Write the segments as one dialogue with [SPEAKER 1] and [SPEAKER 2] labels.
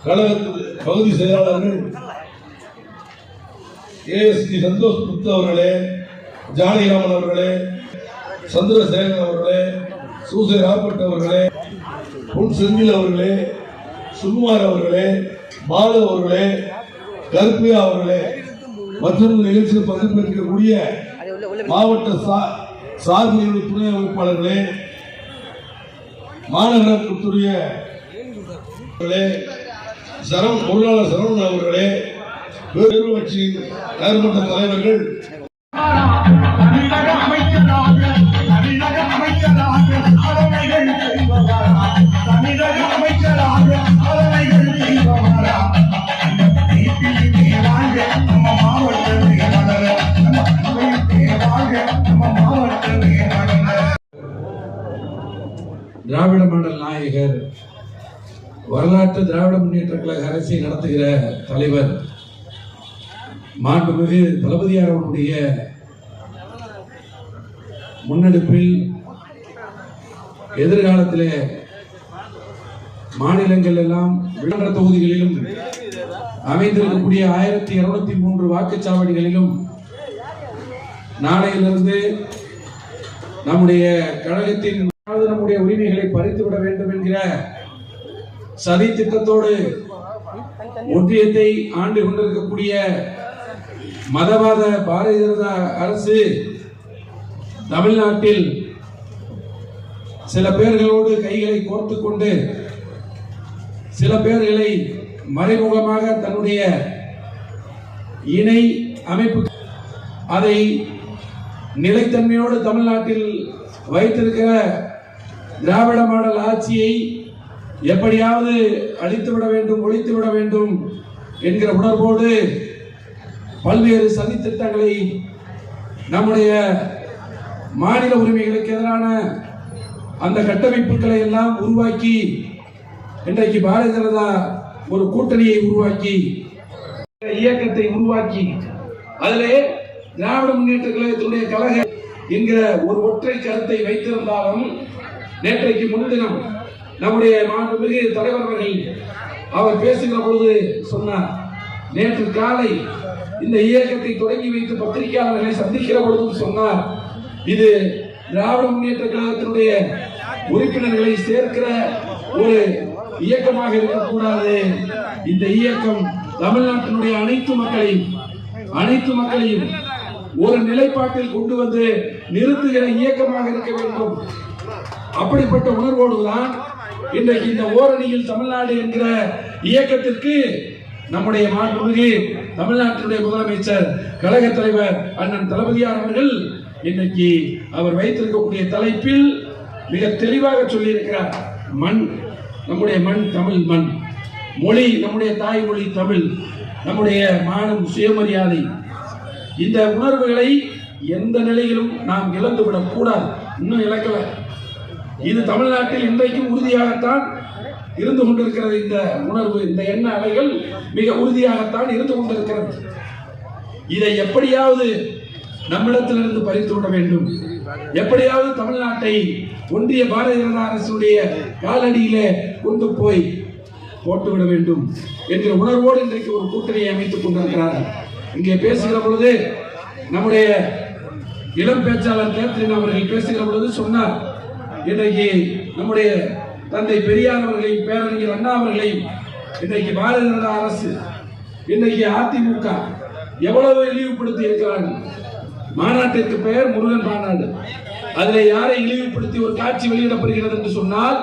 [SPEAKER 1] கழக பகுதி செயலாளர்கள் ஏஎஸ்டி சந்தோஷ் குப்தா அவர்களே, ஜானகிராமன் அவர்களே, சந்திரசேகரன் அவர்களே, சூசை ராபர்ட் அவர்களே, பொன் செந்தில் அவர்களே, சுகுமார் அவர்களே, மாதவ் அவர்களே, கருப்பியா அவர்களே மற்றும் நிகழ்ச்சியில் பங்கேற்கக்கூடிய மாவட்ட சார்பினுடைய துணை அமைப்பாளர்களே, மாநகரத்துடைய பொருளாளர் சரவணன் அவர்களே, பேரூராட்சியின் நகர்மன்ற தலைவர்கள்,
[SPEAKER 2] திராவிட மண்டல் நாயகர், வரலாற்று திராவிட முன்னேற்ற கழக அரசை நடத்துகிற தலைவர் மாண்புமிகு தளபதியார் அவர்களுடைய முன்னெடுப்பில் எதிர்காலத்திலே மாநிலங்கள் எல்லாம் விளம்பர தொகுதிகளிலும் அமைந்திருக்கக்கூடிய 1203 வாக்குச்சாவடிகளிலும் நாளையிலிருந்து நம்முடைய கழகத்தின் நம்முடைய உரிமைகளை பறித்துவிட வேண்டும் என்கிற சதி திட்டத்தோடு ஒன்றியத்தை ஆண்டு கொண்டிருக்கக்கூடிய மதவாத பாரதிய ஜனதா அரசு தமிழ்நாட்டில் சில பேர்களோடு கைகளை கோர்த்துக் கொண்டு சில பேர்களை மறைமுகமாக தன்னுடைய இணை அமைப்பு அதை நிலைத்தன்மையோடு தமிழ்நாட்டில் வைத்திருக்கிற திராவிட மாடல் ஆட்சியை எப்படியாவது அழித்துவிட வேண்டும், ஒழித்துவிட வேண்டும் என்கிற உணர்வோடு பல்வேறு சதி திட்டங்களை நம்முடைய மாநில உரிமைகளுக்கு எதிரான அந்த கட்டமைப்புகளை எல்லாம் உருவாக்கி இன்றைக்கு பாரதிய ஜனதா ஒரு கூட்டணியை உருவாக்கி இயக்கத்தை உருவாக்கி அதிலே திராவிட முன்னேற்ற கழகத்தினுடைய கழக என்கிற ஒரு ஒற்றை கருத்தை வைத்திருந்தாலும் நேற்றைக்கு முன்தினம் நம்முடைய மாண்புமிகு தலைவர் அவர்கள் அவர் பேசுகிற பொழுது சொன்னார், நேற்று காலை இந்த இயக்கத்தை தொடங்கி வைத்து பத்திரிகையாளர்களை சந்திக்கிற பொழுதும் சொன்னார், இது திராவிட முன்னேற்ற கழகத்தினுடைய உறுப்பினர்களை சேர்க்கிற ஒரு இயக்கமாக இருக்கக்கூடாது. இந்த இயக்கம் தமிழ்நாட்டினுடைய அனைத்து மக்களையும் ஒரு நிலைப்பாட்டில் கொண்டு வந்து நிறுத்துகிற இயக்கமாக இருக்க வேண்டும். அப்படிப்பட்ட உணர்வோடுதான் இன்றைக்கு இந்த ஓரணியில் தமிழ்நாடு என்கிற இயக்கத்திற்கு நம்முடைய மாண்புமிகு தமிழ்நாட்டினுடைய முதலமைச்சர் கழக தலைவர் அண்ணன் தளபதியார் அவர்கள் இன்னைக்கு அவர் வைத்திருக்கக்கூடிய தலைப்பில் மிக தெளிவாக சொல்லியிருக்கிறார். மண், நம்முடைய மண் தமிழ் மண், மொழி நம்முடைய தாய்மொழி தமிழ், நம்முடைய மானம் சுயமரியாதை, இந்த உணர்வுகளை எந்த நிலையிலும் நாம் இழந்துவிடக் கூடாது. இன்னும் இழக்கல. இது தமிழ்நாட்டில் இன்றைக்கும் உறுதியாகத்தான் இருந்து கொண்டிருக்கிறது. இந்த உணர்வு, இந்த எண்ண அலைகள் மிக உறுதியாகத்தான் இருந்து கொண்டிருக்கிறது. இதை எப்படியாவது நம்மிடத்திலிருந்து பறித்து விட வேண்டும். எப்படியாவது தமிழ்நாட்டை ஒன்றிய பாரதிய ஜனதா அரசுடைய காலடியிலே கொண்டு போய் போட்டுவிட வேண்டும் என்கிற உணர்வோடு இன்றைக்கு ஒரு கூட்டணியை அமைத்துக் கொண்டிருக்கிறார்கள். இங்கே பேசுகிற பொழுது நம்முடைய இளம் பேச்சாளர் கேத்ரின் அவர்கள் பேசுகிற பொழுது சொன்னார், இன்றைக்கு நம்முடைய தந்தை பெரியார் அவர்களையும் பேரறிஞர் அண்ணா அவர்களையும் இன்றைக்கு பாரதிய ஜனதா அரசு, இன்றைக்கு அதிமுக எவ்வளவு இழிவுபடுத்தி இருக்கிறார்கள். மாநாட்டிற்கு பெயர் முருகன் மாநாடு. அதில் யாரை இழிவுபடுத்தி ஒரு காட்சி வெளியிடப்படுகிறது என்று சொன்னால்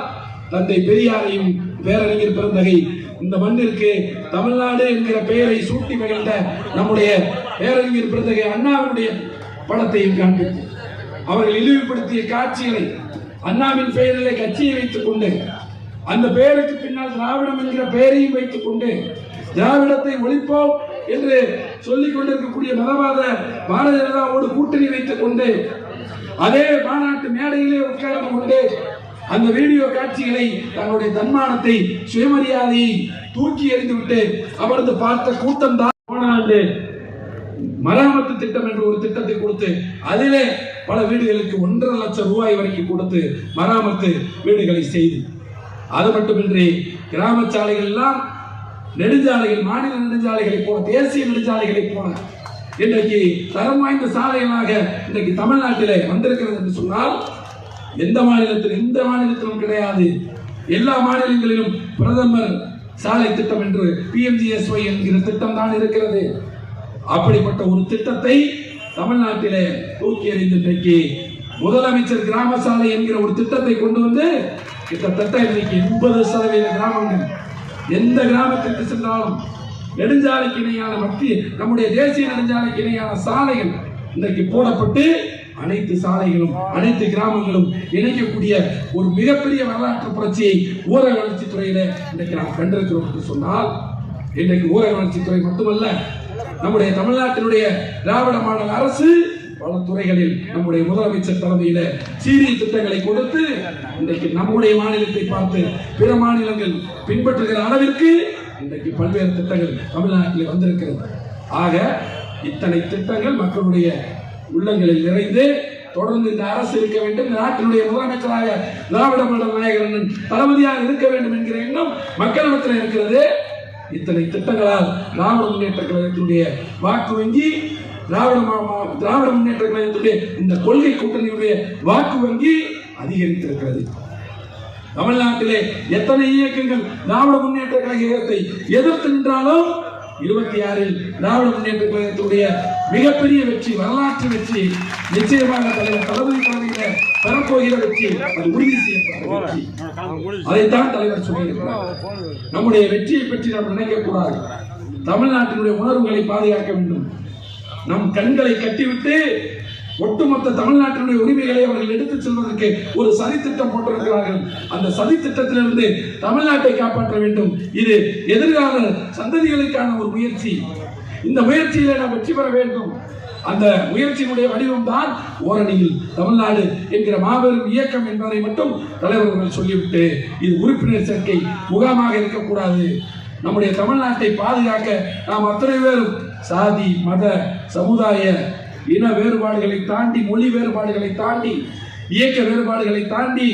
[SPEAKER 2] தந்தை பெரியாரையும் பேரறிஞர் பெருந்தகை இந்த மண்ணிற்கு தமிழ்நாடு என்கிற பெயரை சூட்டி மகிழ்ந்த நம்முடைய பேரறிஞர் பெருந்தகை அண்ணாவினுடைய படத்தையும் காண்பித்து அவர்கள் இழிவுபடுத்திய காட்சிகளை அண்ணாவின் பெயரிலே கட்சியை வைத்துக் கொண்டு அந்த பெயருக்கு பின்னால் திராவிடம் என்கிற பெயரையும் வைத்துக் கொண்டு திராவிடத்தை ஒழிப்போம் என்று சொல்லிக் கொண்டிருக்கக்கூடிய மதவாத பாரதிய ஜனதாவோடு கூட்டணி வைத்துக் கொண்டு அதே மாநாட்டு மேடையிலே உட்கார்ந்து கொண்டு அந்த வீடியோ காட்சிகளை தன்னுடைய தன்மானத்தை சுயமரியாதையை தூக்கி எறிந்துவிட்டு அமர்ந்து பார்த்த கூட்டம் தான் போன ஆண்டு மராமத்து திட்டம் என்று ஒரு திட்டத்தை கொடுத்து அதிலே பல வீடுகளுக்கு 1.5 லட்சம் ரூபாய் வரைக்கும் கொடுத்து மராமத்து வீடுகளை செய்து, அது மட்டுமின்றி கிராம சாலைகள் எல்லாம் நெடுஞ்சாலைகள், மாநில நெடுஞ்சாலைகளை போல, தேசிய நெடுஞ்சாலைகளை போல இன்றைக்கு தரம் வாய்ந்த சாலைகளாக இன்றைக்கு தமிழ்நாட்டிலே வந்திருக்கிறது என்று சொன்னால் எந்த மாநிலத்திலும் கிடையாது. எல்லா மாநிலங்களிலும் பிரதமர் சாலை திட்டம் என்று PMGSY என்கிற திட்டம் தான் இருக்கிறது. அப்படிப்பட்ட ஒரு திட்டத்தை தமிழ்நாட்டிலே தூக்கி எறிந்து இன்றைக்கு முதலமைச்சர் கிராம சாலை என்கிற ஒரு திட்டத்தை கொண்டு வந்து கிட்டத்தட்ட இன்றைக்கு 80% கிராமங்கள், எந்த கிராமத்திற்கு சென்றாலும் நெடுஞ்சாலைக்கு இணையான நம்முடைய தேசிய நெடுஞ்சாலைக்கு இணையான சாலைகள் இன்றைக்கு போடப்பட்டு அனைத்து சாலைகளும் அனைத்து கிராமங்களும் இணைக்கக்கூடிய ஒரு மிகப்பெரிய வரலாற்று புரட்சியை ஊரக வளர்ச்சித்துறையில இன்றைக்கு நாம் கண்டிருக்கிறோம் என்று சொன்னால், இன்றைக்கு ஊரக வளர்ச்சித்துறை மட்டுமல்ல, நம்முடைய தமிழ்நாட்டினுடைய திராவிட மாடல் அரசு பல துறைகளில் நம்முடைய முதலமைச்சர் தலைமையில சீரிய திட்டங்களை கொடுத்து இன்றைக்கு நம்முடைய மாநிலத்தை பார்த்து பிற மாநிலங்கள் பின்பற்றுகிற அளவிற்கு இன்றைக்கு பல்வேறு திட்டங்கள் தமிழ்நாட்டில் வந்திருக்கிறது. ஆக இத்தனை திட்டங்கள் மக்களுடைய உள்ளங்களில் நிறைந்து தொடர்ந்து இந்த அரசு இருக்க வேண்டும், நாட்டினுடைய முதலமைச்சராக திராவிட மாடல் நாயகர் தளபதியாக இருக்க வேண்டும் என்கிற எண்ணம் மக்களிடத்தில் இருக்கிறது. இத்தனை திட்டங்களால் திராவிட முன்னேற்ற கழகத்தினுடைய வாக்கு வங்கி, திராவிட முன்னேற்ற கழகத்துடைய இந்த கொள்கை கூட்டணியுடைய வாக்கு வங்கி அதிகரித்திருக்கிறது. தமிழ்நாட்டிலே எத்தனை இயக்கங்கள் திராவிட முன்னேற்ற கழகத்தை எதிர்த்து நின்றாலும் 26 திராவிட முன்னேற்ற கழகத்துடைய மிகப்பெரிய வெற்றி, வரலாற்று வெற்றி, நிச்சயமாக தலைவர் தளபதி தலைமையில பெறப்போகிற வெற்றி, அது உறுதி செய்யப்பட்ட வெற்றி. அதைத்தான் தலைவர் சொல்லியிருக்கிறார். நம்முடைய வெற்றியை பற்றி நாம் நினைக்க கூடாது. தமிழ்நாட்டினுடைய உணர்வுகளை பாதுகாக்க வேண்டும். நம் கண்களை கட்டிவிட்டு ஒட்டுமொத்த தமிழ்நாட்டினுடைய உரிமைகளை அவர்கள் எடுத்துச் செல்வதற்கு ஒரு சதி திட்டம் போட்டிருக்கிறார்கள். அந்த சதி திட்டத்திலிருந்து தமிழ்நாட்டை காப்பாற்ற வேண்டும். இது எதிர்கால சந்ததிகளுக்கான ஒரு முயற்சி. இந்த முயற்சியில நாம் வெற்றி பெற வேண்டும். அந்த முயற்சியினுடைய வடிவம் தான் ஓரணியில் தமிழ்நாடு என்கிற மாபெரும் இயக்கம் என்பதை மட்டும் தலைவர்கள் சொல்லிவிட்டு, இது உறுப்பினர் சேர்க்கை முகாமாக இருக்கக்கூடாது. நம்முடைய தமிழ்நாட்டை பாதுகாக்க நாம் அத்தனை பேரும் சாதி, மத, சமுதாய, இன வேறுபாடுகளை தாண்டி, மொழி வேறுபாடுகளை தாண்டி, இயக்க வேறுபாடுகளை தாண்டி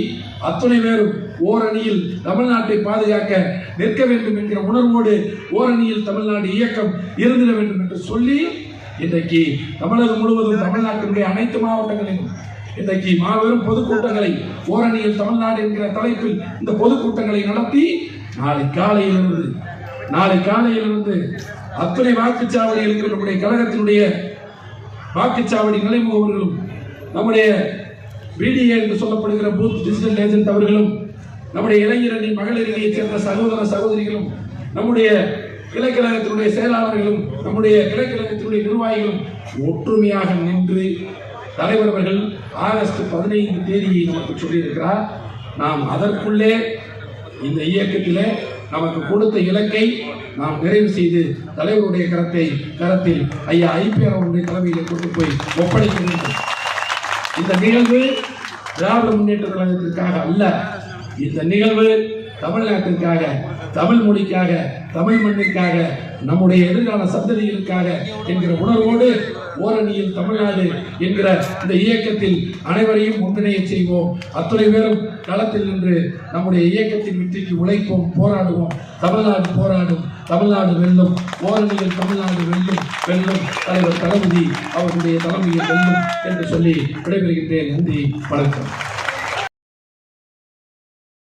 [SPEAKER 2] அத்தனை பேரும் ஓரணியில் தமிழ்நாட்டை பாதுகாக்க நிற்க வேண்டும் என்கிற உணர்வோடு ஓரணியில் தமிழ்நாடு இயக்கம் இருந்திட வேண்டும் என்று சொல்லி இன்றைக்கு தமிழகம் முழுவதும் தமிழ்நாட்டினுடைய அனைத்து மாவட்டங்களிலும் இன்றைக்கு மாபெரும் பொதுக்கூட்டங்களை ஓரணியில் தமிழ்நாடு என்கிற தலைப்பில் இந்த பொதுக்கூட்டங்களை நடத்தி நாளை காலையிலிருந்து அத்தனை வாக்குச்சாவடிகளுக்கு நம்முடைய கழகத்தினுடைய வாக்குச்சாவடி நிலைமுகவர்களும், நம்முடைய BDA என்று சொல்லப்படுகிற பூத் டிஜிட்டல் ஏஜென்ட் அவர்களும், நம்முடைய இளைஞரணி மகளிரணியைச் சேர்ந்த சகோதர சகோதரிகளும், நம்முடைய கிளைக்கழகத்தினுடைய செயலாளர்களும், நம்முடைய கிளைக்கழகத்தினுடைய நிர்வாகிகளும் ஒற்றுமையாக நின்று தலைவர் அவர்கள் ஆகஸ்ட் 15 தேதியை நமக்கு சொல்லியிருக்கிறார். நாம் அதற்குள்ளே இந்த இயக்கத்திலே நமக்கு கொடுத்த இலக்கை நாம் நிறைவு செய்து தலைவருடைய கரத்தில் ஐயா IPR அவருடைய தலைமையில் கொண்டு போய் ஒப்படைக்க வேண்டும். இந்த நிகழ்வு திராவிட முன்னேற்ற கழகத்திற்காக அல்ல, இந்த நிகழ்வு தமிழ்நாட்டிற்காக, தமிழ் மொழிக்காக, தமிழ் மண்ணிற்காக, நம்முடைய எதிர்கால சந்ததிகளுக்காக என்கிற உணர்வோடு ஓரணியில் தமிழ்நாடு என்கிற இந்த இயக்கத்தில் அனைவரையும் ஒன்றிணைய செய்வோம். அத்துணை பேரும் களத்தில் நின்று நம்முடைய இயக்கத்தின் வெற்றிக்கு உழைப்போம், போராடுவோம். தமிழ்நாடு போராடும், தமிழ்நாடு வெல்லும், ஓரணியில் தமிழ்நாடு வெல்லும், தலைவர் தளபதி அவருடைய தலைமையில் வெல்லும் என்று சொல்லி விடைபெறுகின்றேன். நன்றி, வணக்கம்.